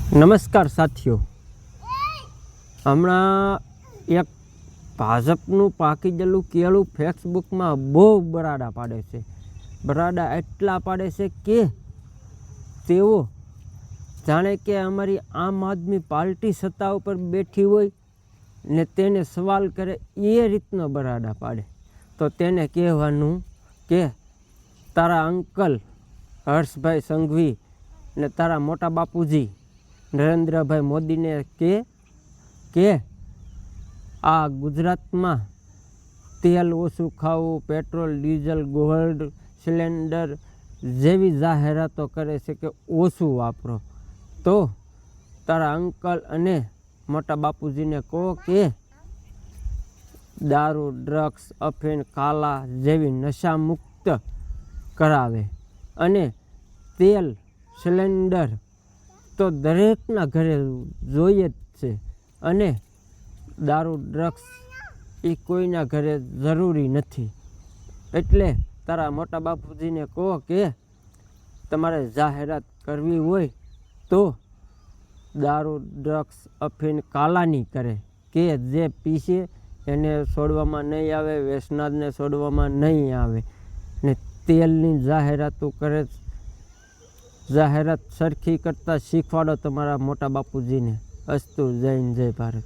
નમસ્કાર સાથીઓ, હમણાં એક ભાજપનું પાકી ગયેલું કેળું ફેસબુકમાં બહુ બરાડા પાડે છે. બરાડા એટલા પાડે છે કે તેઓ જાણે કે અમારી આમ આદમી પાર્ટી સત્તા ઉપર બેઠી હોય ને તેને સવાલ કરે એ રીતનો બરાડા પાડે. તો તેને કહેવાનું કે તારા અંકલ હર્ષભાઈ સંઘવી ને તારા મોટા બાપુજી નરેન્દ્રભાઈ મોદીને કે આ ગુજરાતમાં તેલ ઓછું ખાવું, પેટ્રોલ ડીઝલ ગોલ્ડ સિલિન્ડર જેવી જાહેરાતો કરે છે કે ઓછું વાપરો. તો તારા અંકલ અને મોટા બાપુજીને કહો કે દારૂ, ડ્રગ્સ, અફીણ, કાલા જેવી નશા મુક્ત કરાવે અને તેલ સિલિન્ડર તો દરેકના ઘરે જોઈએ જ છે અને દારૂ, ડ્રગ્સ એ કોઈના ઘરે જરૂરી નથી. એટલે તારા મોટા બાપુજીને કહો કે તમારે જાહેરાત કરવી હોય તો દારૂ, ડ્રગ્સ, અફીણ, કાલાની કરે કે જે પીશે એને છોડવામાં નહીં આવે, વેસનાદને છોડવામાં નહીં આવે ને તેલની જાહેરાતો કરે. જાહેરાત સરખી કરતાં શીખવાડો તમારા મોટા બાપુજીને. અસ્તુ. જય હિન્દ, જય ભારત.